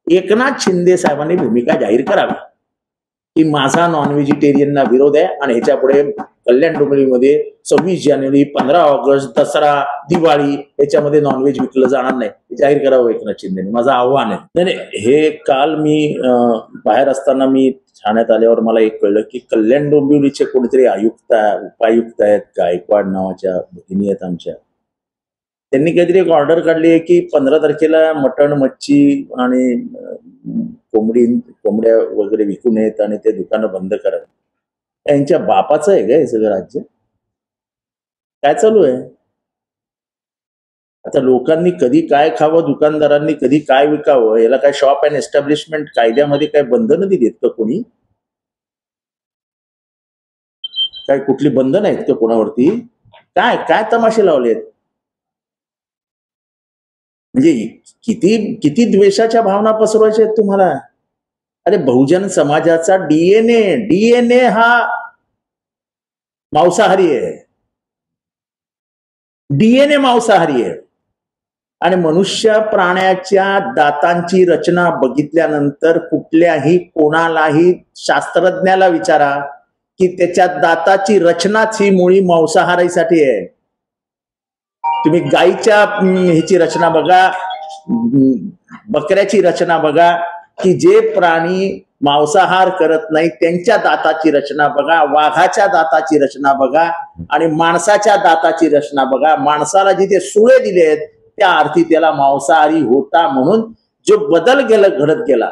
एकनाथ शिंदे साहेबांनी भूमिका जाहीर करावी की माझा नॉन व्हेजिटेरियनना विरोध आहे आणि ह्याच्या पुढे कल्याण डोंबिवलीमध्ये 26 जानेवारी 15 ऑगस्ट दसरा दिवाळी याच्यामध्ये नॉनव्हेज विकलं जाणार नाही, जाहीर करावं एकनाथ शिंदेने. माझं आव्हान आहे. नाही, हे काल मी बाहेर असताना मी ठाण्यात आल्यावर मला एक कळलं की कल्याण डोंबिवलीचे कोणीतरी आयुक्त उपायुक्त आहेत, गायकवाड नावाच्या भगिनी आहेत आमच्या, त्यांनी काहीतरी एक ऑर्डर काढली आहे की 15 तारखेला मटण मच्छी आणि कोंबड्या वगैरे विकू नयेत आणि ते दुकानं बंद करावी. यांच्या बापाचं आहे का हे सगळं राज्य? काय चालू आहे आता? लोकांनी कधी काय खावं, दुकानदारांनी कधी काय विकावं, याला काय शॉप अँड एस्टॅब्लिशमेंट कायद्यामध्ये काय बंधनं दिलीत का कोणी? काय कुठली बंधन आहेत का कोणावरती? काय काय तमाशे लावलेत? म्हणजे किती किती द्वेषाच्या भावना पसरवायच्या आहेत तुम्हाला? अरे बहुजन समाजाचा डीएनए हा मांसाहारी आहे, डीएनए मांसाहारी आहे. आणि मनुष्य प्राण्याच्या दातांची रचना बघितल्यानंतर कुठल्याही कोणालाही शास्त्रज्ञाला विचारा की त्याच्या दाताची रचनाच ही मुळी मांसाहारीसाठी आहे. तुम्ही गायीच्या ह्याची रचना बघा, बकऱ्याची रचना बघा, की जे प्राणी मांसाहार करत नाही त्यांच्या दाताची रचना बघा, वाघाच्या दाताची रचना बघा आणि माणसाच्या दाताची रचना बघा. माणसाला जिथे सुळे दिले आहेत त्या अर्थी त्याला मांसाहारी होता. म्हणून जो बदल घडत गेला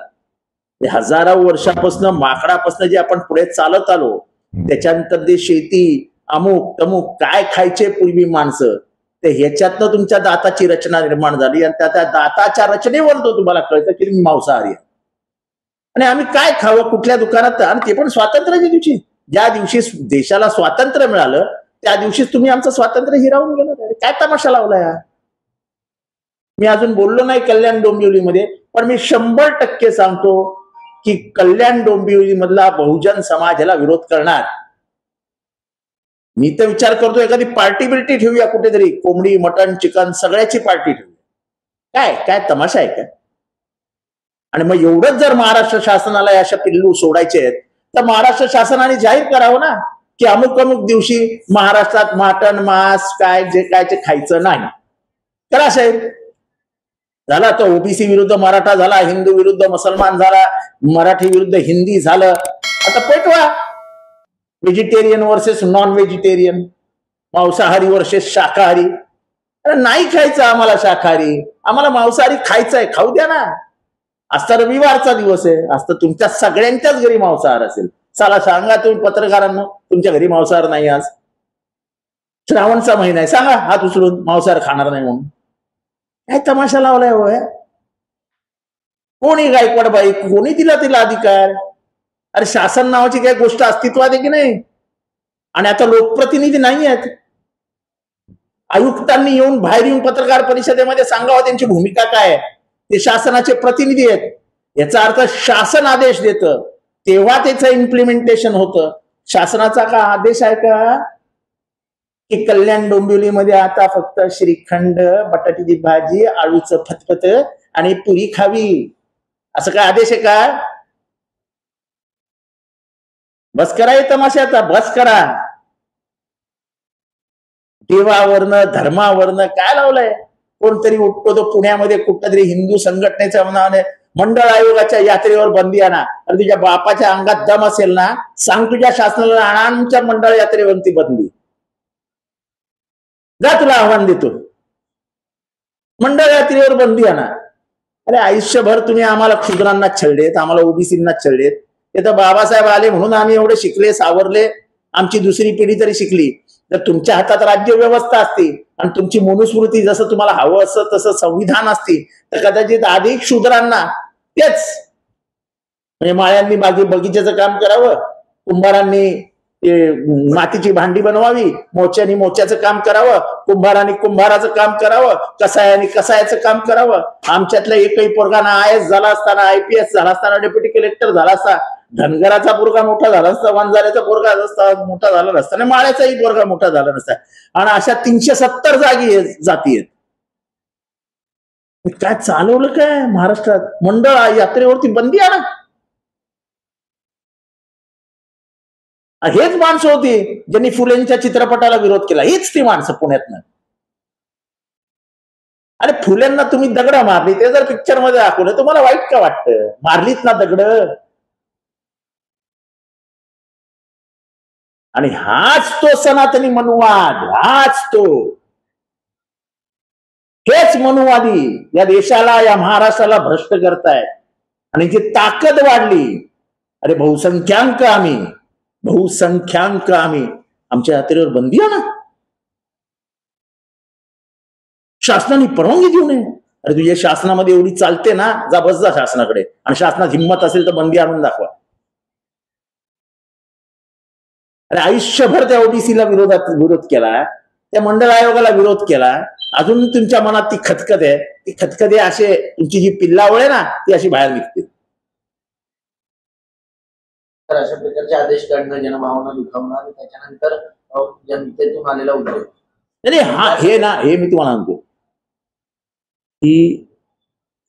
हजारो वर्षापासून माकडापासून जे आपण पुढे चालत आलो, त्याच्यानंतर जे शेती अमुक तमुक काय खायचे पूर्वी माणसं, ते ह्याच्यातनं तुमच्या दाताची रचना निर्माण झाली आणि त्या दाताच्या रचनेवर तो तुम्हाला कळतं की तुम्ही मांसाहारी आहे. आणि आम्ही काय खावं कुठल्या दुकानात, आणि ते पण स्वातंत्र्याच्या दिवशी, ज्या दिवशी देशाला स्वातंत्र्य मिळालं त्या दिवशीच तुम्ही आमचं स्वातंत्र्य हिरावून गेलं. काय तमाशा लावलाय? मी अजून बोललो नाही कल्याण डोंबिवलीमध्ये, पण मी 100% सांगतो की कल्याण डोंबिवली मधला बहुजन समाज याला विरोध करणार. मी तर विचार करतो एखादी पार्टी बिल्टी ठेवूया कुठेतरी, कोंबडी मटण चिकन सगळ्याची पार्टी ठेवूया. काय काय तमाशा आहे का? आणि मग एवढंच जर महाराष्ट्र शासनाला अशा पिल्लू सोडायचे आहेत तर महाराष्ट्र शासनाने जाहीर करावं ना की अमुक अमुक दिवशी महाराष्ट्रात मटण मांस काय जे काय ते खायचं नाही. करा साहेब. झाला तो ओबीसी विरुद्ध मराठा झाला, हिंदू विरुद्ध मुसलमान झाला, मराठी विरुद्ध हिंदी झालं. आता पेटवा व्हेजिटेरियन वर्सेस नॉन व्हेजिटेरियन, मांसाहारी वर्सेस शाकाहारी. अरे नाही खायचं आम्हाला शाकाहारी, आम्हाला मांसाहारी खायचंय, खाऊ द्या ना. आज तर रविवारचा दिवस आहे, आज तर तुमच्या सगळ्यांच्याच घरी मांसाहार असेल. चला सांगा तुम्ही पत्रकारांना तुमच्या घरी मांसाहार नाही, आज श्रावणचा महिना आहे, सांगा हात उचलून मांसाहार खाणार नाही म्हणून. काय तमाशा लावलाय होय? कोणी गायकवाड बाई, कोणी दिला तिला अधिकार? अरे शासन नावाची काही गोष्ट अस्तित्वात आहे की नाही? आणि आता लोकप्रतिनिधी नाही आहेत. आयुक्तांनी येऊन बाहेर येऊन पत्रकार परिषदेमध्ये सांगावं त्यांची भूमिका काय आहे. ते शासनाचे प्रतिनिधी आहेत. याचा अर्थ शासन आदेश देतं तेव्हा त्याचं इम्प्लिमेंटेशन होतं. शासनाचा का आदेश आहे का की कल्याण डोंबिवलीमध्ये आता फक्त श्रीखंड, बटाट्याची भाजी, आळूचं फतफत आणि पुरी खावी, असं काय आदेश आहे का? बस करा हे तमाशा, आता बस करा. देवावरनं धर्मावरनं काय लावलंय? कोणतरी उठतो तो पुण्यामध्ये कुठतरी हिंदू संघटनेच्या नावाने मंडळ आयोगाच्या यात्रेवर बंदी आणा. आणि तुझ्या बापाच्या अंगात दम असेल ना, सांग तुझ्या शासनाला आमच्या मंडळ यात्रेवरती बंदी. जा, तुला आव्हान देतो, मंडळ यात्रेवर बंदी आणा. अरे आयुष्यभर तुम्ही आम्हाला क्षुद्रांना छळलेत, आम्हाला ओबीसींना छळलेत. ते तर बाबासाहेब आले म्हणून आम्ही एवढे शिकले सावरले, आमची दुसरी पिढी तरी शिकली. जर तुमच्या हातात राज्य व्यवस्था असती आणि तुमची मनुस्मृती जसं तुम्हाला हवं असं तसं संविधान असती तर कदाचित अधिक शूद्रांना तेच म्हणजे माळ्यांनी बगीच्याचं काम करावं, कुंभारांनी मातीची भांडी बनवावी, मोच्यानी मोच्याचं काम करावं, कुंभारांनी कुंभाराचं काम करावं, कसायानी कसायाचं काम करावं. आमच्यातला एकही पोरगा ना IAS झाला असताना, IPS झाला असताना, डेप्युटी कलेक्टर झाला असता, धनगराचा पोरगा मोठा झाला असता, वंजाऱ्याचा पोरगा मोठा झाला नसता आणि माळ्याचाही पोरगा मोठा झाला नसता. आणि अशा 370 जाती आहेत. काय चालवलं काय महाराष्ट्रात? मंडळ यात्रेवरती बंदी आणा. हेच माणसं होती ज्यांनी फुलेंच्या चित्रपटाला विरोध केला. हीच ती माणसं पुण्यातनं. अरे फुलेंना तुम्ही दगड मारली, ते जर पिक्चर मध्ये दाखवलं तुम्हाला वाईट का वाटतं? मारलीत ना दगड. आणि हाच तो सनातनी मनुवाद, हाच तो. हेच मनुवादी या देशाला, या महाराष्ट्राला भ्रष्ट करतायत. आणि जी ताकद वाढली, अरे बहुसंख्याक आम्ही, बहुसंख्याक आम्ही, आमच्या यात्रेवर बंदी आहे ना. शासनाने परवानगी देऊ नये. अरे तुझ्या शासनामध्ये एवढी चालते ना, जा बस जा शासनाकडे, आणि शासनात हिंमत असेल तर बंदी आणून दाखवा. अरे आयुष्यभर त्या ओबीसीला विरोध केला, त्या मंडळ आयोगाला विरोध केला, अजून तुमच्या मनात ती खतखत आहे. ती खतखत असे तुमची जी पिल्लावळ आहे ना, ती अशी बाहेर निघते. तर अशा प्रकारचे आदेश काढणं, जनभावना दुखावणं आणि त्याच्यानंतर जनतेतून आलेला उद्योग. अरे हा, हे ना, हे मी तुम्हाला सांगतो की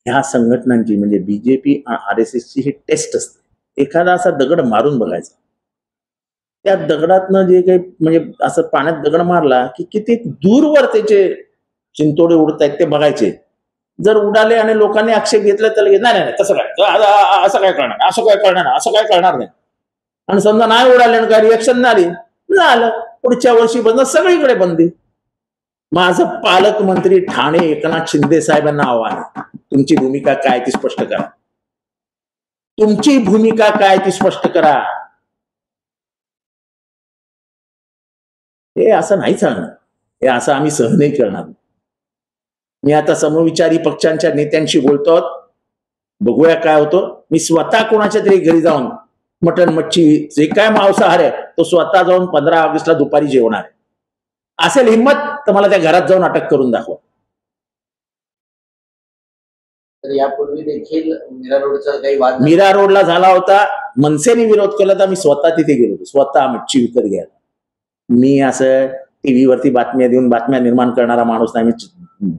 ह्या संघटनांची म्हणजे बीजेपी RSSची ही टेस्ट असते. एखादा असा दगड मारून बघायचा, त्या दगडातनं जे काही म्हणजे असं पाण्यात दगड मारला की किती दूरवर त्याचे चिंतोडे उडत आहेत ते बघायचे. जर उडाले आणि लोकांनी आक्षेप घेतला तर नाही नाही तसं काय, असं काय करणार, असं काय करणार, असं काय करणार नाही. आणि समजा नाही उडाले आणि काय रिएक्शन नाही झालं, पुढच्या वर्षीपासून सगळीकडे बंदी. माझं पालकमंत्री ठाणे एकनाथ शिंदे साहेबांना आव्हान आहे, तुमची भूमिका काय ती स्पष्ट करा. तुमची भूमिका काय ती स्पष्ट करा. हे असं नाही चालणार, हे असं आम्ही सहन नाही करणार. मी आता समविचारी पक्षांच्या नेत्यांशी बोलतो, बघूया काय होतं. मी स्वतः कोणाच्या तरी घरी जाऊन मटण मच्छी जे काय मांसाहार आहे तो स्वतः जाऊन 15 ऑगस्टला दुपारी जेवणार आहे. असेल हिंमत तर मला त्या घरात जाऊन अटक करून दाखवा. तर यापूर्वी देखील मीरा रोडचा काही वाद, मीरा रोडला झाला होता, मनसेने विरोध केला तर मी स्वतः तिथे गेलो होतो, स्वतः मच्छी विकत घ्यायला. मी असं टीव्हीवरती बातम्या देऊन बातम्या निर्माण करणारा माणूस नाही, मी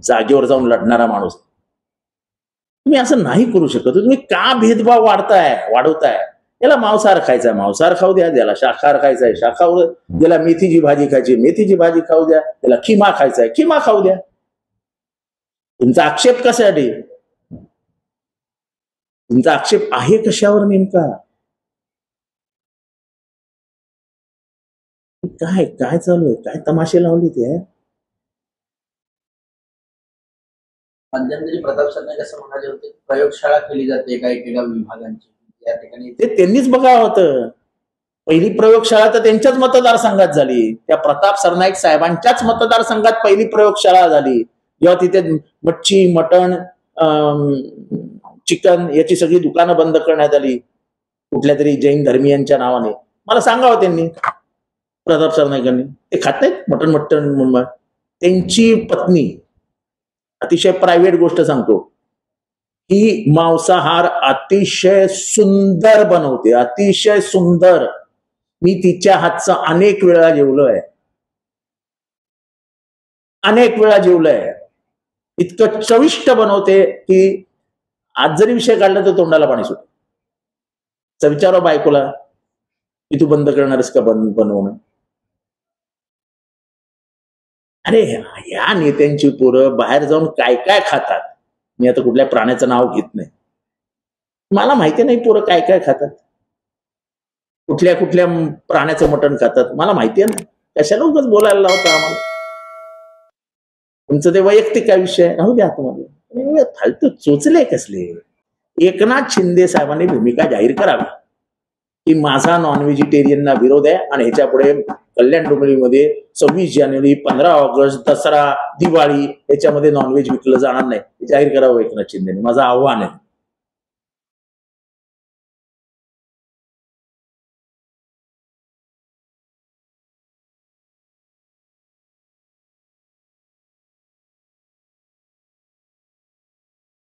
जागेवर जाऊन लढणारा माणूस. तुम्ही असं नाही करू शकत. तुम्ही का भेदभाव वाढवताय? याला मांसाहार खायचा मांसाहार खाऊ द्या, ज्याला शाकाहार खायचाय शाकाहार, ज्याला मेथीची भाजी खायची मेथीची भाजी खाऊ द्या, त्याला खिमा खायचाय खिमा खाऊ द्या. तुमचा आक्षेप कशासाठी? तुमचा आक्षेप आहे कशावर नेमका? काय काय चालू आहे? काय तमाशे लावले ते? मध्यंतरी प्रताप सरनाईक असं म्हणाले होते, प्रयोगशाळा केली जाते एका विभागांची या ठिकाणी. ते त्यांनीच बघावं होतं. पहिली प्रयोगशाळा तर त्यांच्याच मतदारसंघात झाली, त्या प्रताप सरनाईक साहेबांच्याच मतदारसंघात पहिली प्रयोगशाळा झाली, जेव्हा तिथे मच्छी मटण चिकन याची सगळी दुकानं बंद करण्यात आली कुठल्या तरी जैन धर्मीयांच्या नावाने. मला सांगावं त्यांनी, प्रताप सरनाईकांनी. ते खात नाहीत मटण. त्यांची पत्नी, अतिशय प्रायव्हेट गोष्ट सांगतो, ही मांसाहार अतिशय सुंदर बनवते, अतिशय सुंदर. मी तिच्या हातचं अनेक वेळा जेवलोय, अनेक वेळा जेवलोय. इतकं चविष्ट बनवते की आज जरी विषय काढला तर तोंडाला पाणी सुटतं. विचारा बायकोला की तू बंद करणारस का बनवणं? अरे या नेत्यांची पोरं बाहेर जाऊन काय काय खातात. मी आता कुठल्या प्राण्याचं नाव घेत नाही, मला माहिती नाही पोरं काय काय खातात, कुठल्या कुठल्या प्राण्याचं मटण खातात, मला माहिती आहे ना. कशाला उगाच बोलायला लावता आम्हाला? तुमचं ते वैयक्तिक काय विषय राहू द्या. तुम्हाला फालतू चोचले कसले? एकनाथ शिंदे साहेबांनी भूमिका जाहीर करावी की माझा नॉन व्हेजिटेरियनना विरोध आहे आणि ह्याच्या पुढे कल्याण डोंबिवलीमध्ये 26 जानेवारी 15 ऑगस्ट दसरा दिवाळी याच्यामध्ये नॉनव्हेज विकलं जाणार नाही, जाहीर करावं एकनाथ शिंदेने. माझं आव्हान आहे.